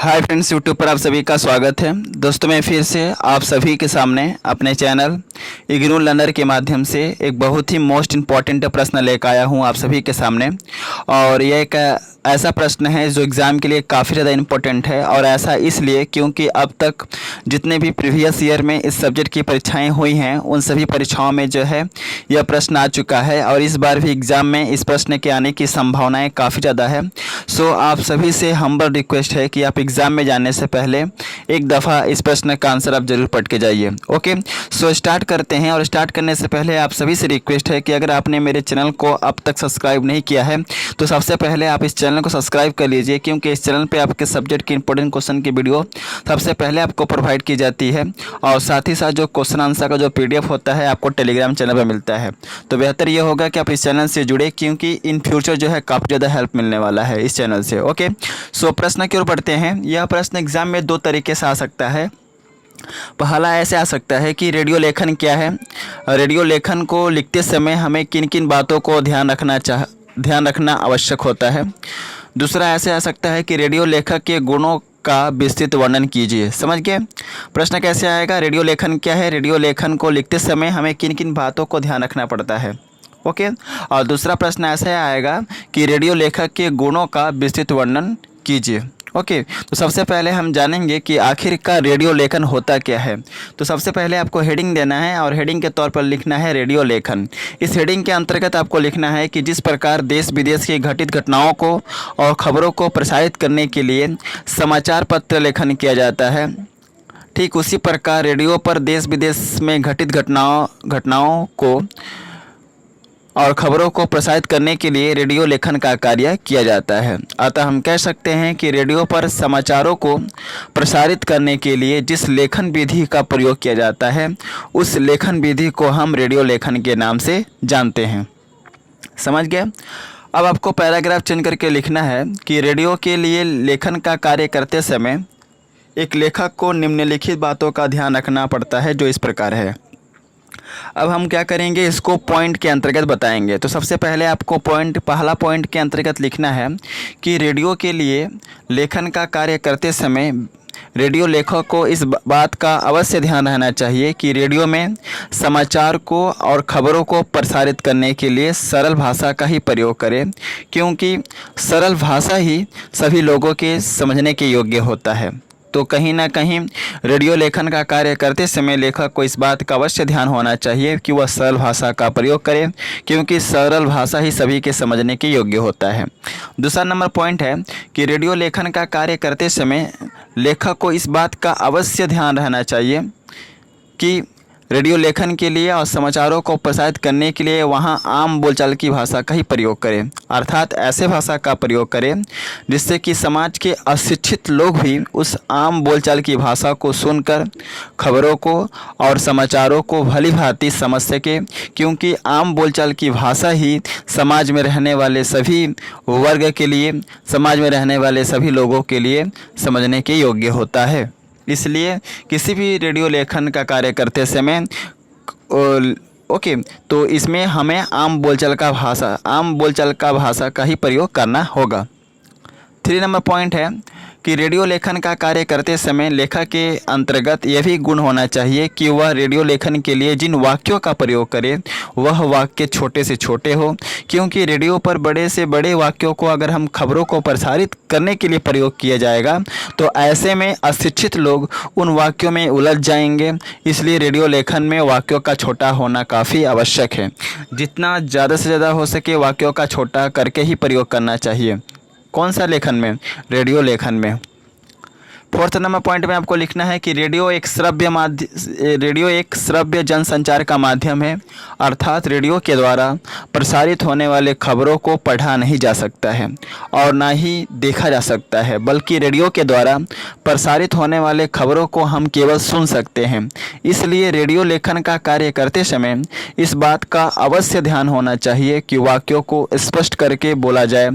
Hi friends, YouTube पर आप सभी का स्वागत है। दोस्तों, मैं फिर से आप सभी के सामने अपने चैनल इग्नू लर्नर के माध्यम से एक बहुत ही मोस्ट इम्पॉर्टेंट प्रश्न लेकर आया हूं आप सभी के सामने। और यह एक ऐसा प्रश्न है जो एग्ज़ाम के लिए काफ़ी ज़्यादा इम्पोर्टेंट है। और ऐसा इसलिए क्योंकि अब तक जितने भी प्रीवियस ईयर में इस सब्जेक्ट की परीक्षाएं हुई हैं उन सभी परीक्षाओं में जो है यह प्रश्न आ चुका है। और इस बार भी एग्ज़ाम में इस प्रश्न के आने की संभावनाएं काफ़ी ज़्यादा है। सो आप सभी से हम्बल रिक्वेस्ट है कि आप एग्ज़ाम में जाने से पहले एक दफ़ा इस प्रश्न का आंसर आप ज़रूर पढ़ के जाइए। ओके, सो स्टार्ट करते हैं। और स्टार्ट करने से पहले आप सभी से रिक्वेस्ट है कि अगर आपने मेरे चैनल को अब तक सब्सक्राइब नहीं किया है तो सबसे पहले आप इस चैनल को सब्सक्राइब कर लीजिए, क्योंकि इस चैनल पे आपके सब्जेक्ट के इंपॉर्टेंट क्वेश्चन की वीडियो सबसे पहले आपको प्रोवाइड की जाती है। और साथ ही साथ जो क्वेश्चन आंसर का जो PDF होता है आपको टेलीग्राम चैनल पर मिलता है। तो बेहतर ये होगा कि आप इस चैनल से जुड़े, क्योंकि इन फ्यूचर जो है काफ़ी ज़्यादा हेल्प मिलने वाला है इस चैनल से। ओके, सो प्रश्न की ओर बढ़ते हैं। यह प्रश्न एग्जाम में दो तरीके से आ सकता है। पहला ऐसे आ सकता है कि रेडियो लेखन क्या है, रेडियो लेखन को लिखते समय हमें किन किन बातों को ध्यान रखना आवश्यक होता है। दूसरा ऐसे आ सकता है कि रेडियो लेखक के गुणों का विस्तृत वर्णन कीजिए। समझ गए प्रश्न कैसे आएगा? रेडियो लेखन क्या है, रेडियो लेखन को लिखते समय हमें किन किन बातों को ध्यान रखना पड़ता है। ओके, और दूसरा प्रश्न ऐसे आएगा कि रेडियो लेखक के गुणों का विस्तृत वर्णन कीजिए। ओके, तो सबसे पहले हम जानेंगे कि आखिरकार रेडियो लेखन होता क्या है। तो सबसे पहले आपको हेडिंग देना है और हेडिंग के तौर पर लिखना है रेडियो लेखन। इस हेडिंग के अंतर्गत आपको लिखना है कि जिस प्रकार देश विदेश की घटित घटनाओं को और खबरों को प्रसारित करने के लिए समाचार पत्र लेखन किया जाता है, ठीक उसी प्रकार रेडियो पर देश विदेश में घटित घटनाओं को और खबरों को प्रसारित करने के लिए रेडियो लेखन का कार्य किया जाता है। अतः हम कह सकते हैं कि रेडियो पर समाचारों को प्रसारित करने के लिए जिस लेखन विधि का प्रयोग किया जाता है उस लेखन विधि को हम रेडियो लेखन के नाम से जानते हैं। समझ गए? अब आपको पैराग्राफ चेंज करके लिखना है कि रेडियो के लिए लेखन का कार्य करते समय एक लेखक को निम्नलिखित बातों का ध्यान रखना पड़ता है, जो इस प्रकार है। अब हम क्या करेंगे, इसको पॉइंट के अंतर्गत बताएंगे। तो सबसे पहले आपको पहला पॉइंट के अंतर्गत लिखना है कि रेडियो के लिए लेखन का कार्य करते समय रेडियो लेखक को इस बात का अवश्य ध्यान रहना चाहिए कि रेडियो में समाचार को और खबरों को प्रसारित करने के लिए सरल भाषा का ही प्रयोग करें, क्योंकि सरल भाषा ही सभी लोगों के समझने के योग्य होता है। तो कहीं ना कहीं रेडियो लेखन का कार्य करते समय लेखक को इस बात का अवश्य ध्यान होना चाहिए कि वह सरल भाषा का प्रयोग करे, क्योंकि सरल भाषा ही सभी के समझने के योग्य होता है। दूसरा नंबर पॉइंट है कि रेडियो लेखन का कार्य करते समय लेखक को इस बात का अवश्य ध्यान रहना चाहिए कि रेडियो लेखन के लिए और समाचारों को प्रसारित करने के लिए वहाँ आम बोलचाल की भाषा का ही प्रयोग करें, अर्थात ऐसे भाषा का प्रयोग करें जिससे कि समाज के अशिक्षित लोग भी उस आम बोलचाल की भाषा को सुनकर खबरों को और समाचारों को भली भांति समझ सके, क्योंकि आम बोलचाल की भाषा ही समाज में रहने वाले सभी वर्ग के लिए, समाज में रहने वाले सभी लोगों के लिए समझने के योग्य होता है। इसलिए किसी भी रेडियो लेखन का कार्य करते समय ओके, तो इसमें हमें आम बोलचाल का भाषा का ही प्रयोग करना होगा। 3 नंबर पॉइंट है कि रेडियो लेखन का कार्य करते समय लेखक के अंतर्गत यह भी गुण होना चाहिए कि वह रेडियो लेखन के लिए जिन वाक्यों का प्रयोग करे वह वाक्य छोटे से छोटे हो, क्योंकि रेडियो पर बड़े से बड़े वाक्यों को अगर हम खबरों को प्रसारित करने के लिए प्रयोग किया जाएगा तो ऐसे में अशिक्षित लोग उन वाक्यों में उलझ जाएंगे। इसलिए रेडियो लेखन में वाक्यों का छोटा होना काफ़ी आवश्यक है। जितना ज़्यादा से ज़्यादा हो सके वाक्यों का छोटा करके ही प्रयोग करना चाहिए। कौन सा लेखन में? रेडियो लेखन में। 4th नंबर पॉइंट में आपको लिखना है कि रेडियो एक श्रव्य जनसंचार का माध्यम है, अर्थात रेडियो के द्वारा प्रसारित होने वाले खबरों को पढ़ा नहीं जा सकता है और ना ही देखा जा सकता है, बल्कि रेडियो के द्वारा प्रसारित होने वाले खबरों को हम केवल सुन सकते हैं। इसलिए रेडियो लेखन का कार्य करते समय इस बात का अवश्य ध्यान होना चाहिए कि वाक्यों को स्पष्ट करके बोला जाए,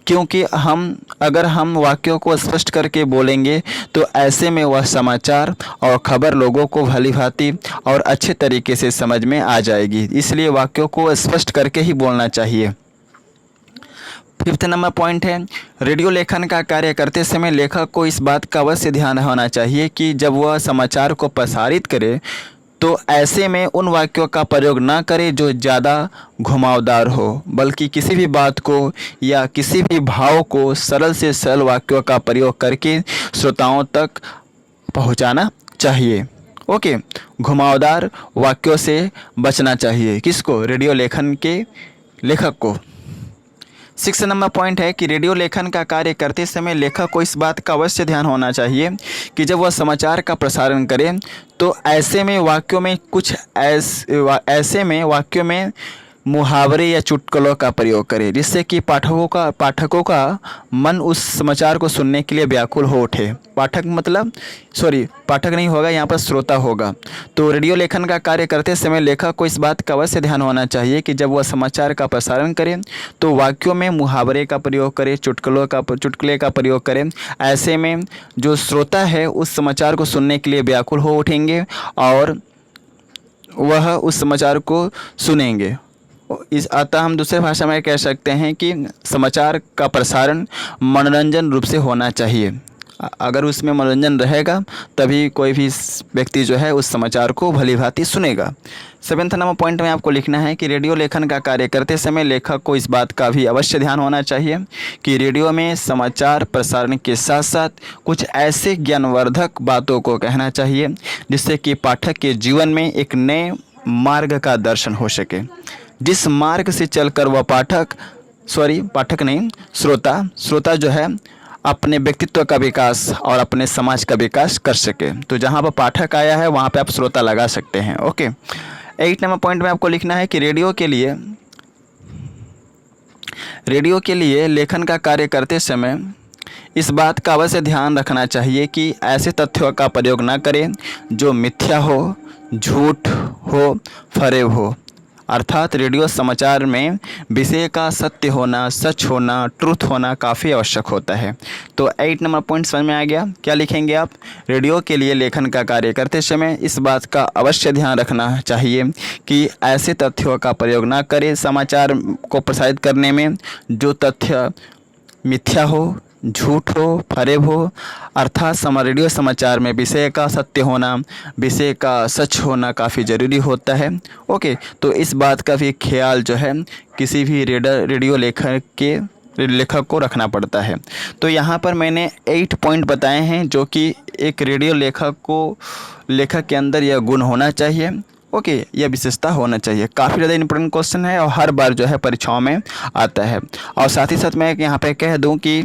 क्योंकि अगर हम वाक्यों को स्पष्ट करके बोलेंगे तो ऐसे में वह समाचार और खबर लोगों को भली भांति और अच्छे तरीके से समझ में आ जाएगी। इसलिए वाक्यों को स्पष्ट करके ही बोलना चाहिए। फिफ्थ नंबर पॉइंट है, रेडियो लेखन का कार्य करते समय लेखक को इस बात का अवश्य ध्यान होना चाहिए कि जब वह समाचार को प्रसारित करे तो ऐसे में उन वाक्यों का प्रयोग न करे जो ज़्यादा घुमावदार हो, बल्कि किसी भी बात को या किसी भी भाव को सरल से सरल वाक्यों का प्रयोग करके श्रोताओं तक पहुंचाना चाहिए। ओके, घुमावदार वाक्यों से बचना चाहिए किसको? रेडियो लेखन के लेखक को। 6 नंबर पॉइंट है कि रेडियो लेखन का कार्य करते समय लेखक को इस बात का अवश्य ध्यान होना चाहिए कि जब वह समाचार का प्रसारण करे तो ऐसे में वाक्यों में मुहावरे या चुटकुलों का प्रयोग करे, जिससे कि पाठकों का मन उस समाचार को सुनने के लिए व्याकुल हो उठे। पाठक नहीं होगा, यहाँ पर श्रोता होगा। तो रेडियो लेखन का कार्य करते समय लेखक को इस बात का अवश्य ध्यान होना चाहिए कि जब वह समाचार का प्रसारण करे तो वाक्यों में मुहावरे का प्रयोग करे, चुटकुले का प्रयोग करे। ऐसे में जो श्रोता है उस समाचार को सुनने के लिए व्याकुल हो उठेंगे और वह उस समाचार को सुनेंगे। अतः हम दूसरे भाषा में कह सकते हैं कि समाचार का प्रसारण मनोरंजन रूप से होना चाहिए। अगर उसमें मनोरंजन रहेगा तभी कोई भी व्यक्ति जो है उस समाचार को भली भांति सुनेगा। 7 नंबर पॉइंट में आपको लिखना है कि रेडियो लेखन का कार्य करते समय लेखक को इस बात का भी अवश्य ध्यान होना चाहिए कि रेडियो में समाचार प्रसारण के साथ साथ कुछ ऐसे ज्ञानवर्धक बातों को कहना चाहिए जिससे कि पाठक के जीवन में एक नए मार्ग का दर्शन हो सके, जिस मार्ग से चलकर वह श्रोता जो है अपने व्यक्तित्व का विकास और अपने समाज का विकास कर सके। तो जहाँ पर पाठक आया है वहाँ पे आप श्रोता लगा सकते हैं। ओके, 8 नंबर पॉइंट में आपको लिखना है कि रेडियो के लिए लेखन का कार्य करते समय इस बात का अवश्य ध्यान रखना चाहिए कि ऐसे तथ्यों का प्रयोग न करें जो मिथ्या हो, झूठ हो, फरेब हो। अर्थात रेडियो समाचार में विषय का सत्य होना, सच होना, ट्रुथ होना काफ़ी आवश्यक होता है। तो 8 नंबर पॉइंट समझ में आ गया। क्या लिखेंगे आप? रेडियो के लिए लेखन का कार्य करते समय इस बात का अवश्य ध्यान रखना चाहिए कि ऐसे तथ्यों का प्रयोग ना करें समाचार को प्रसारित करने में जो तथ्य मिथ्या हो, झूठ हो, फरेब हो। अर्थात रेडियो समाचार में विषय का सत्य होना, विषय का सच होना काफ़ी ज़रूरी होता है। ओके, तो इस बात का भी ख्याल जो है किसी भी रेडियो लेखक को रखना पड़ता है। तो यहाँ पर मैंने 8 पॉइंट बताए हैं जो कि एक रेडियो लेखक के अंदर यह गुण होना चाहिए। ओके, यह विशेषता होना चाहिए। काफ़ी ज़्यादा इंपॉर्टेंट क्वेश्चन है और हर बार जो है परीक्षाओं में आता है। और साथ ही साथ मैं यहाँ पे कह दूँ कि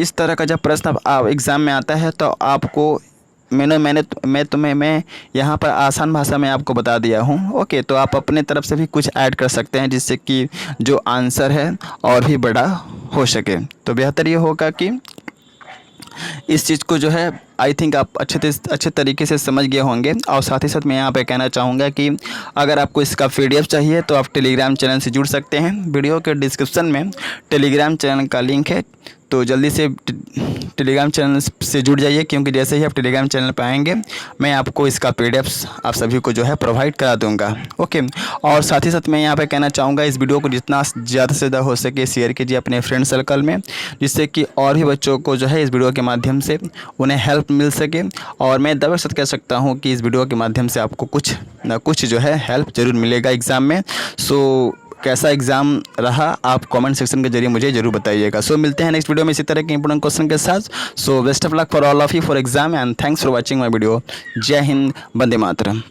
इस तरह का जब प्रश्न एग्ज़ाम में आता है तो आपको मैं यहाँ पर आसान भाषा में आपको बता दिया हूँ। ओके, तो आप अपने तरफ से भी कुछ ऐड कर सकते हैं जिससे कि जो आंसर है और भी बड़ा हो सके। तो बेहतर ये होगा कि इस चीज़ को जो है आई थिंक आप अच्छे तरीके से समझ गए होंगे। और साथ ही साथ मैं यहाँ पे कहना चाहूँगा कि अगर आपको इसका PDF चाहिए तो आप टेलीग्राम चैनल से जुड़ सकते हैं। वीडियो के डिस्क्रिप्शन में टेलीग्राम चैनल का लिंक है, तो जल्दी से टेलीग्राम चैनल से जुड़ जाइए, क्योंकि जैसे ही आप टेलीग्राम चैनल पर आएंगे मैं आपको इसका PDF आप सभी को जो है प्रोवाइड करा दूंगा। ओके, और साथ ही साथ मैं यहाँ पे कहना चाहूँगा इस वीडियो को जितना ज़्यादा से ज़्यादा हो सके शेयर कीजिए अपने फ्रेंड सर्कल में, जिससे कि और भी बच्चों को जो है इस वीडियो के माध्यम से उन्हें हेल्प मिल सके। और मैं दावे के साथ कह सकता हूँ कि इस वीडियो के माध्यम से आपको कुछ ना कुछ जो है हेल्प ज़रूर मिलेगा एग्ज़ाम में। सो कैसा एग्ज़ाम रहा आप कमेंट सेक्शन के जरिए मुझे जरूर बताइएगा। सो मिलते हैं नेक्स्ट वीडियो में इसी तरह के इंपॉर्टेंट क्वेश्चन के साथ। So best of luck for all of you for exam and thanks for watching my video. जय हिंद, वंदे मातरम।